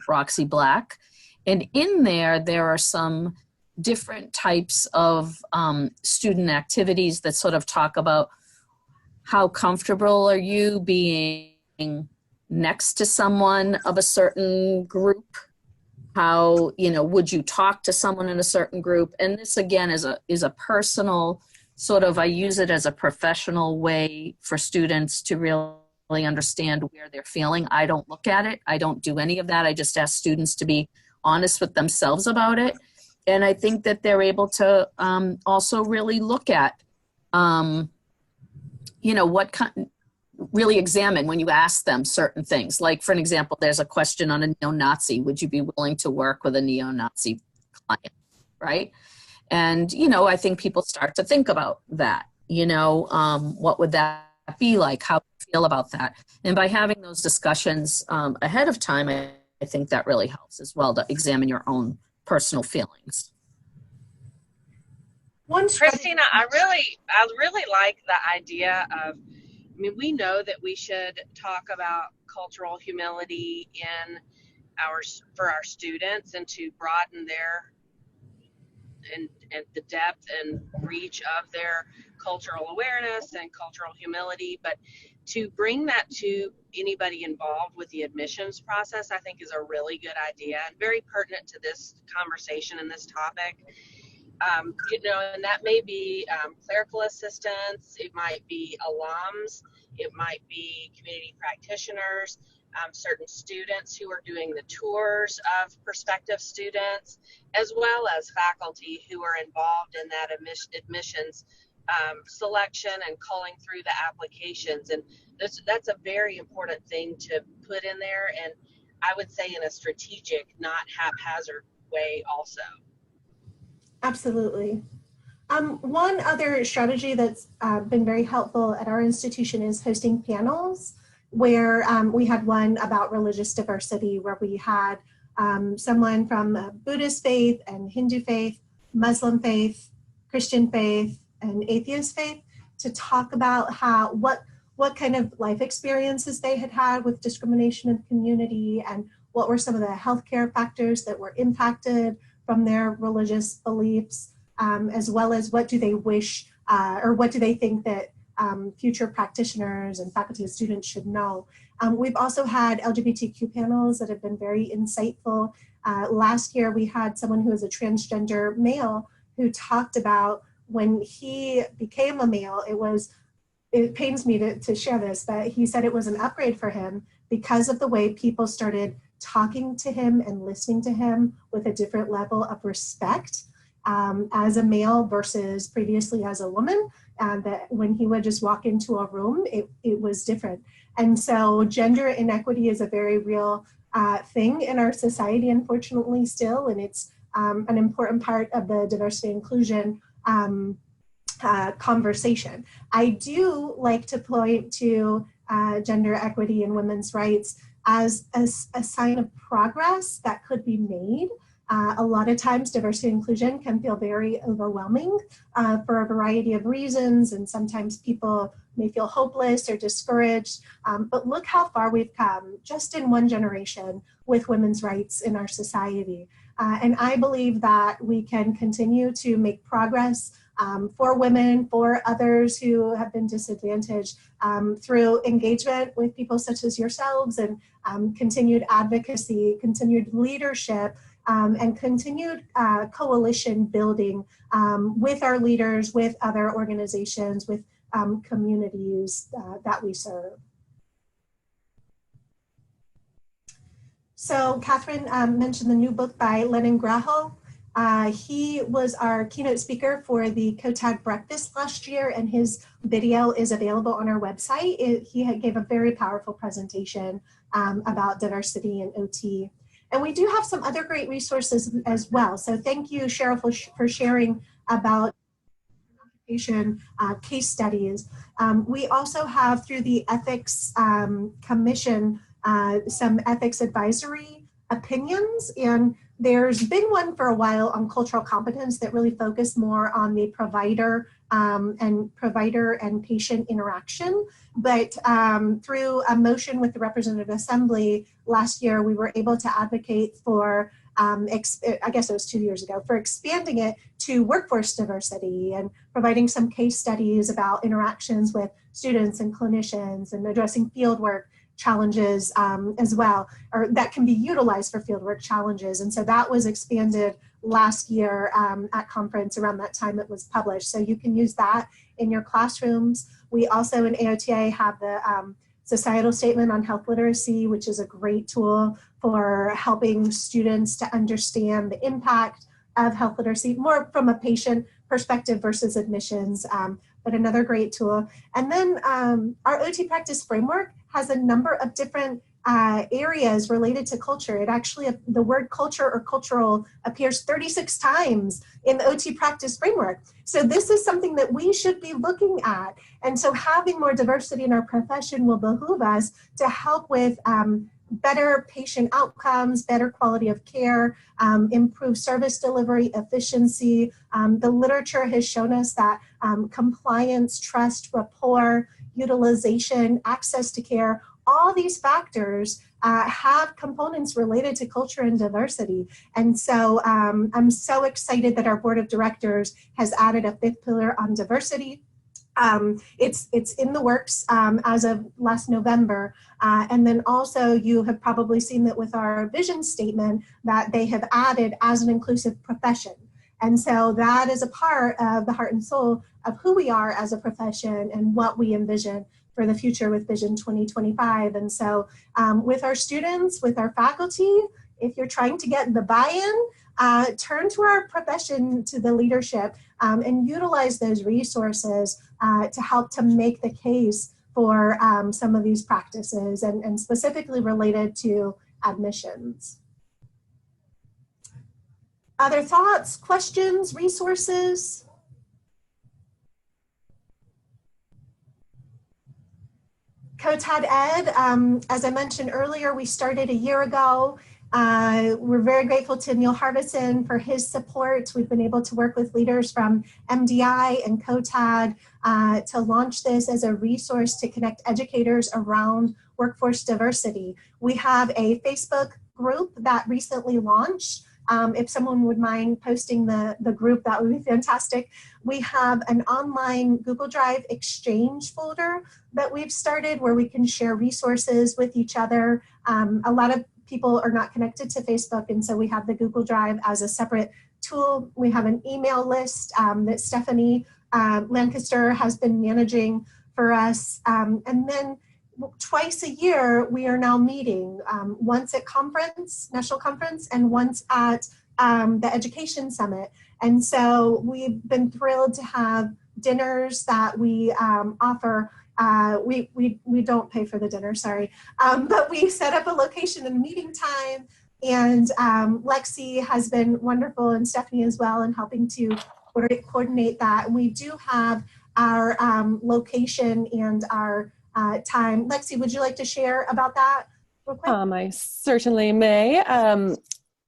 Roxy Black. And in there are some different types of student activities that sort of talk about how comfortable are you being next to someone of a certain group? How, would you talk to someone in a certain group? And this again is a personal sort of, I use it as a professional way for students to really understand where they're feeling. I don't look at it. I don't do any of that. I just ask students to be honest with themselves about it. And I think that they're able to also really look at, what kind, really examine when you ask them certain things. Like, for an example, there's a question on a neo-Nazi. Would you be willing to work with a neo-Nazi client, right? And, I think people start to think about that, what would that be like? How do you feel about that? And by having those discussions ahead of time, I think that really helps as well to examine your own personal feelings. Cristina, I really like the idea of, we know that we should talk about cultural humility for our students, and to broaden their and the depth and reach of their cultural awareness and cultural humility. But to bring that to anybody involved with the admissions process, I think is a really good idea and very pertinent to this conversation and this topic. And that may be clerical assistants, it might be alums, it might be community practitioners, certain students who are doing the tours of prospective students, as well as faculty who are involved in that admissions selection and culling through the applications. And that's a very important thing to put in there, and I would say in a strategic, not haphazard way also. Absolutely. One other strategy that's been very helpful at our institution is hosting panels, where we had one about religious diversity, where we had someone from Buddhist faith and Hindu faith, Muslim faith, Christian faith, and atheist faith to talk about what kind of life experiences they had had with discrimination in the community, and what were some of the healthcare factors that were impacted from their religious beliefs, as well as what do they wish or what do they think that future practitioners and faculty and students should know. We've also had LGBTQ panels that have been very insightful. Last year we had someone who is a transgender male who talked about when he became a male, it pains me to share this, but he said it was an upgrade for him because of the way people started talking to him and listening to him with a different level of respect as a male versus previously as a woman, that when he would just walk into a room, it was different. And so gender inequity is a very real thing in our society, unfortunately, still, and it's an important part of the diversity and inclusion conversation. I do like to point to gender equity and women's rights as a sign of progress that could be made. A lot of times diversity and inclusion can feel very overwhelming for a variety of reasons, and sometimes people may feel hopeless or discouraged, but look how far we've come just in one generation with women's rights in our society. And I believe that we can continue to make progress for women, for others who have been disadvantaged through engagement with people such as yourselves, and continued advocacy, continued leadership, and continued coalition building with our leaders, with other organizations, with communities that we serve. So Catherine mentioned the new book by Lennon Grahal. He was our keynote speaker for the COTAD breakfast last year, and his video is available on our website. He gave a very powerful presentation about diversity in OT. And we do have some other great resources as well. So thank you, Cheryl, for sharing about occupation case studies. We also have, through the Ethics Commission, some ethics advisory opinions, and there's been one for a while on cultural competence that really focused more on the provider and patient interaction. But through a motion with the Representative Assembly last year, we were able to advocate for, I guess it was 2 years ago, for expanding it to workforce diversity and providing some case studies about interactions with students and clinicians and addressing fieldwork challenges as well, or that can be utilized for fieldwork challenges. And so that was expanded last year at conference around that time it was published. So you can use that in your classrooms. We also in AOTA have the Societal Statement on Health Literacy, which is a great tool for helping students to understand the impact of health literacy, more from a patient perspective versus admissions, but another great tool. And then our OT practice framework has a number of different areas related to culture. It actually, the word culture or cultural appears 36 times in the OT practice framework. So this is something that we should be looking at. And so having more diversity in our profession will behoove us to help with better patient outcomes, better quality of care, improved service delivery, efficiency. The literature has shown us that compliance, trust, rapport, utilization, access to care, all these factors have components related to culture and diversity. And so I'm so excited that our board of directors has added a 5th pillar on diversity. It's in the works as of last November. And then also you have probably seen that with our vision statement that they have added as an inclusive profession. And so that is a part of the heart and soul of who we are as a profession and what we envision for the future with Vision 2025. And so with our students, with our faculty, if you're trying to get the buy-in, turn to our profession, to the leadership, and utilize those resources to help to make the case for some of these practices and specifically related to admissions. Other thoughts, questions, resources? COTAD-ED, as I mentioned earlier, we started a year ago. We're very grateful to Neil Hardison for his support. We've been able to work with leaders from MDI and COTAD to launch this as a resource to connect educators around workforce diversity. We have a Facebook group that recently launched. If someone would mind posting the group, that would be fantastic. We have an online Google Drive exchange folder that we've started where we can share resources with each other. A lot of people are not connected to Facebook, and so we have the Google Drive as a separate tool. We have an email list that Stephanie Lancaster has been managing for us. And then twice a year, we are now meeting, once at conference, national conference, and once at the Education Summit. And so we've been thrilled to have dinners that we offer. We don't pay for the dinner, sorry, but we set up a location and meeting time, and Lexi has been wonderful, and Stephanie as well, in helping to coordinate that. And we do have our location and our time. Lexi, would you like to share about that real quick? I certainly may.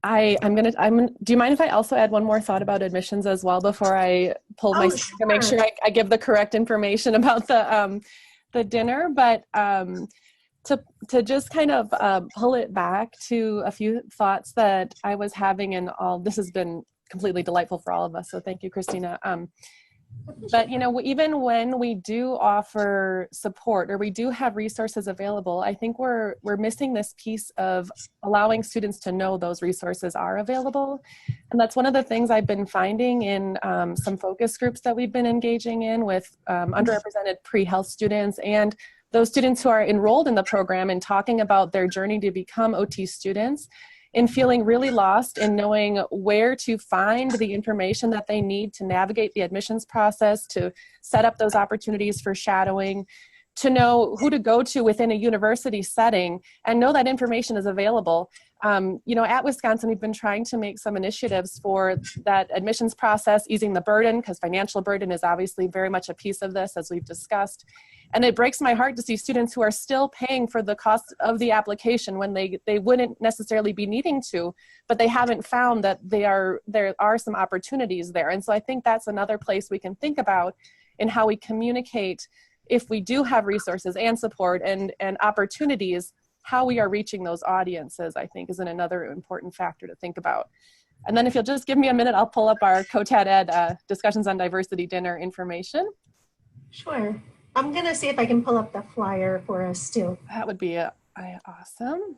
Do you mind if I also add one more thought about admissions as well before I pull my sure. to make sure I give the correct information about the dinner? But to just kind of pull it back to a few thoughts that I was having, and all this has been completely delightful for all of us. So thank you, Cristina. But, you know, even when we do offer support or we do have resources available, I think we're missing this piece of allowing students to know those resources are available. And that's one of the things I've been finding in some focus groups that we've been engaging in with underrepresented pre-health students and those students who are enrolled in the program and talking about their journey to become OT students, in feeling really lost in knowing where to find the information that they need to navigate the admissions process, to set up those opportunities for shadowing, to know who to go to within a university setting and know that information is available. You know, at Wisconsin, we've been trying to make some initiatives for that admissions process, easing the burden, because financial burden is obviously very much a piece of this, as we've discussed. And it breaks my heart to see students who are still paying for the cost of the application when they wouldn't necessarily be needing to, but they haven't found that there are some opportunities there. And so I think that's another place we can think about in how we communicate if we do have resources and support and opportunities, how we are reaching those audiences, I think, is another important factor to think about. And then if you'll just give me a minute, I'll pull up our COTAD-ED discussions on diversity dinner information. Sure. I'm going to see if I can pull up the flyer for us too. That would be awesome.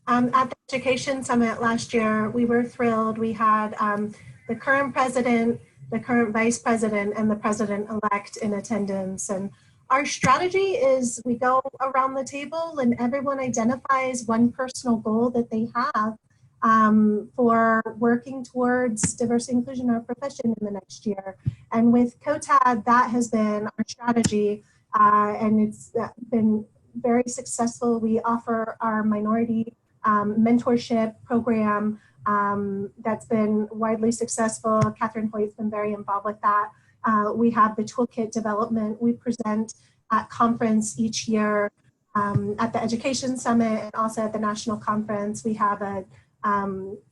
At the Education Summit last year, we were thrilled. We had the current president, the current vice president, and the president-elect in attendance. And our strategy is we go around the table and everyone identifies one personal goal that they have for working towards diversity and inclusion in our profession in the next year. And with COTAD, that has been our strategy, and it's been very successful. We offer our minority mentorship program that's been widely successful. Catherine Hoyt's been very involved with that. We have the toolkit development. We present at conference each year at the Education Summit and also at the National Conference. We have a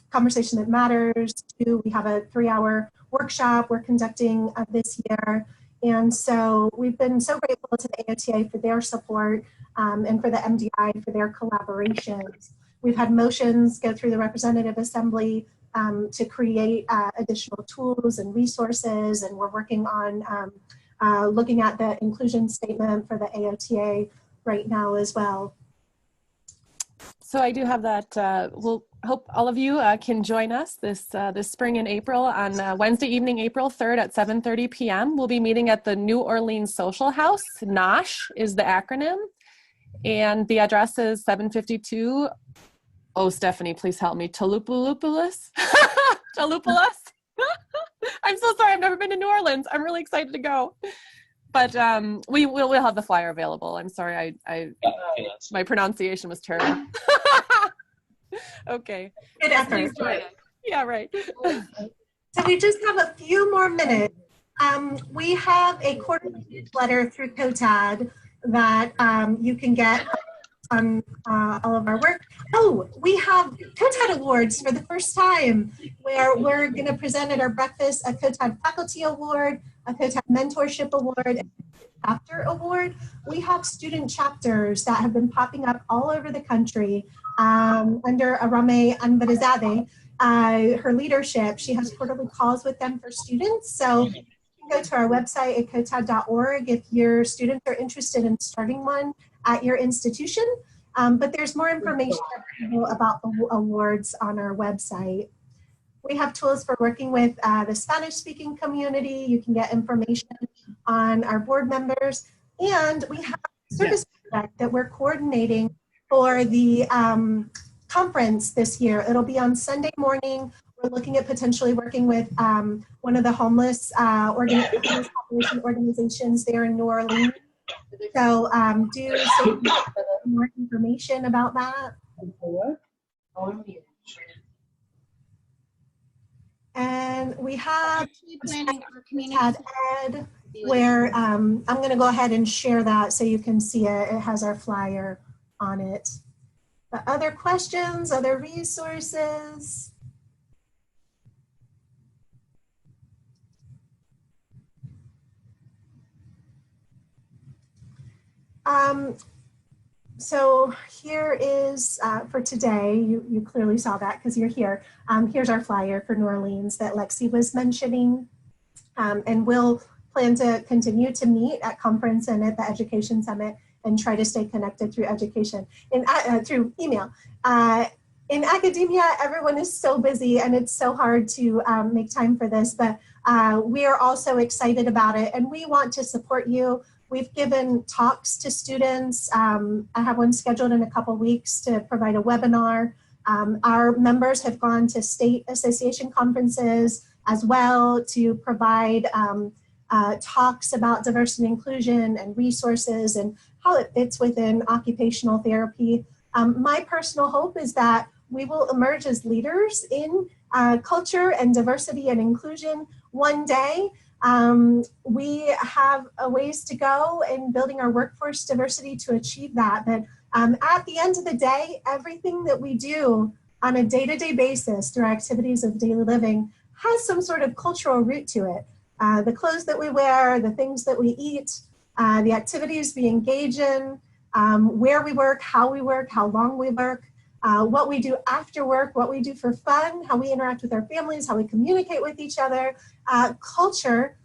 Conversation That Matters too. We have a 3-hour workshop we're conducting this year. And so we've been so grateful to the AOTA for their support and for the MDI for their collaborations. We've had motions go through the Representative Assembly to create additional tools and resources, and we're working on looking at the inclusion statement for the AOTA right now as well. So I do have that. We'll hope all of you can join us this spring in April on Wednesday evening, April 3rd at 7:30 p.m. We'll be meeting at the New Orleans Social House. NOSH is the acronym. And the address is 752. Oh, Stephanie, please help me. Taloupaloopolis? Taloupalus? I'm so sorry. I've never been to New Orleans. I'm really excited to go. But we'll have the flyer available. I'm sorry. My pronunciation was terrible. Okay. Good effort. Yeah, right. So we just have a few more minutes. We have a quarterly newsletter through COTAD that you can get on all of our work. Oh, we have COTAD Awards for the first time, where we're going to present at our breakfast a COTAD Faculty Award, a COTAD Mentorship Award, and a Chapter Award. We have student chapters that have been popping up all over the country under Arame Anbarazade, her leadership. She has quarterly calls with them for students. So you can go to our website at COTAD.org if your students are interested in starting one at your institution. But there's more information about the awards on our website. We have tools for working with the Spanish-speaking community. You can get information on our board members. And we have a service project that we're coordinating for the conference this year. It'll be on Sunday morning. We're looking at potentially working with one of the homeless organizations there in New Orleans. So do stay for more information about that. And we have COTAD-ED, where I'm going to go ahead and share that so you can see it. It has our flyer on it. But other questions, other resources? So here is, for today, you clearly saw that because you're here. Here's our flyer for New Orleans that Lexi was mentioning. And we'll plan to continue to meet at conference and at the Education Summit and try to stay connected through education, through email. In academia, everyone is so busy and it's so hard to make time for this, but we are also excited about it and we want to support you. We've given talks to students. I have one scheduled in a couple weeks to provide a webinar. Our members have gone to state association conferences as well to provide talks about diversity and inclusion and resources and how it fits within occupational therapy. My personal hope is that we will emerge as leaders in culture and diversity and inclusion one day. We have a ways to go in building our workforce diversity to achieve that. But at the end of the day, everything that we do on a day-to-day basis through our activities of daily living has some sort of cultural root to it. The clothes that we wear, the things that we eat, the activities we engage in, where we work, how long we work, what we do after work, what we do for fun, how we interact with our families, how we communicate with each other. Culture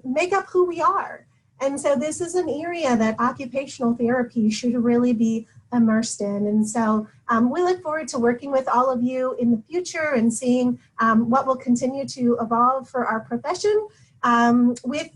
make up who we are. And so this is an area that occupational therapy should really be immersed in. And so we look forward to working with all of you in the future and seeing what will continue to evolve for our profession. With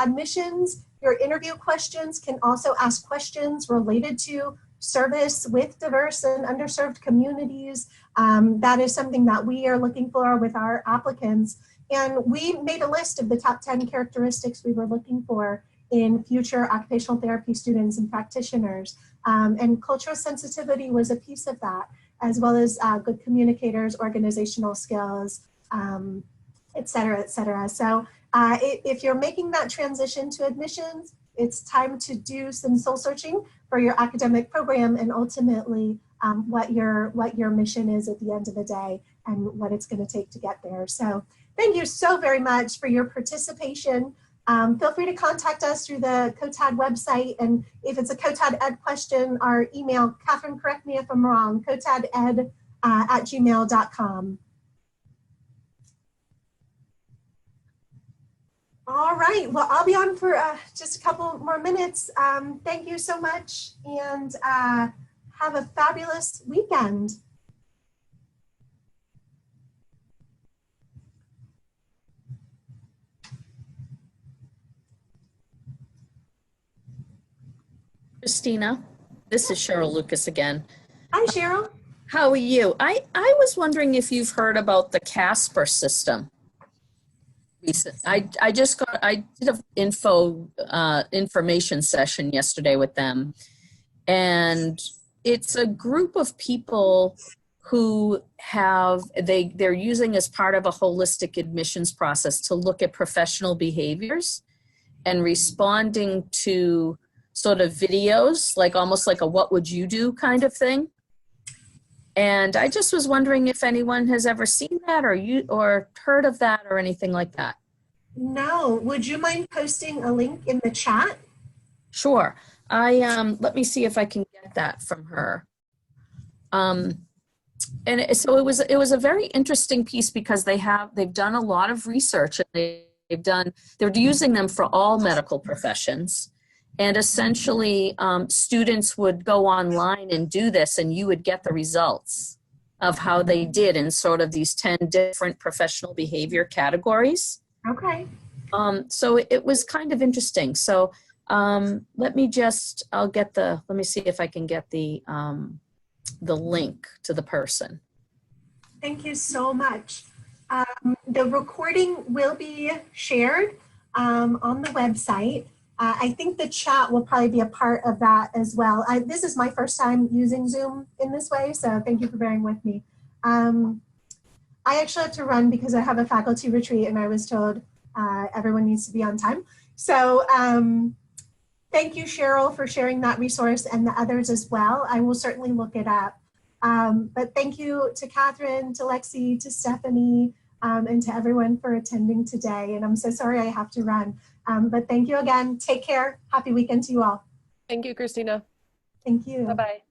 admissions, your interview questions can also ask questions related to service with diverse and underserved communities. That is something that we are looking for with our applicants. And we made a list of the top 10 characteristics we were looking for in future occupational therapy students and practitioners. And cultural sensitivity was a piece of that, as well as good communicators, organizational skills, et cetera, et cetera. So if you're making that transition to admissions, it's time to do some soul searching for your academic program and ultimately what your mission is at the end of the day and what it's going to take to get there. So thank you so very much for your participation. Feel free to contact us through the COTAD website. And if it's a COTAD-ED question, our email, Catherine, correct me if I'm wrong, COTAD-ED @gmail.com. All right, well, I'll be on for just a couple more minutes. Thank you so much, and have a fabulous weekend. Christina, this is Cheryl Lucas again. Hi, Cheryl. How are you? I was wondering if you've heard about the Casper system. I did an information session yesterday with them, and it's a group of people who they're using as part of a holistic admissions process to look at professional behaviors and responding to sort of videos, like almost like a what would you do kind of thing. And I just was wondering if anyone has ever seen that or heard of that or anything like that. No, would you mind posting a link in the chat? Sure. Let me see if I can get that from her. And so it was a very interesting piece because they've done a lot of research, and they're using them for all medical professions. And essentially, students would go online and do this, and you would get the results of how they did in sort of these 10 different professional behavior categories. Okay. So it was kind of interesting. So let me see if I can get the link to the person. Thank you so much. The recording will be shared on the website. I think the chat will probably be a part of that as well. This is my first time using Zoom in this way, so thank you for bearing with me. I actually had to run because I have a faculty retreat and I was told everyone needs to be on time. So thank you, Cheryl, for sharing that resource and the others as well. I will certainly look it up. But thank you to Catherine, to Lexi, to Stephanie, and to everyone for attending today. And I'm so sorry I have to run. But thank you again. Take care. Happy weekend to you all. Thank you, Christina. Thank you. Bye-bye.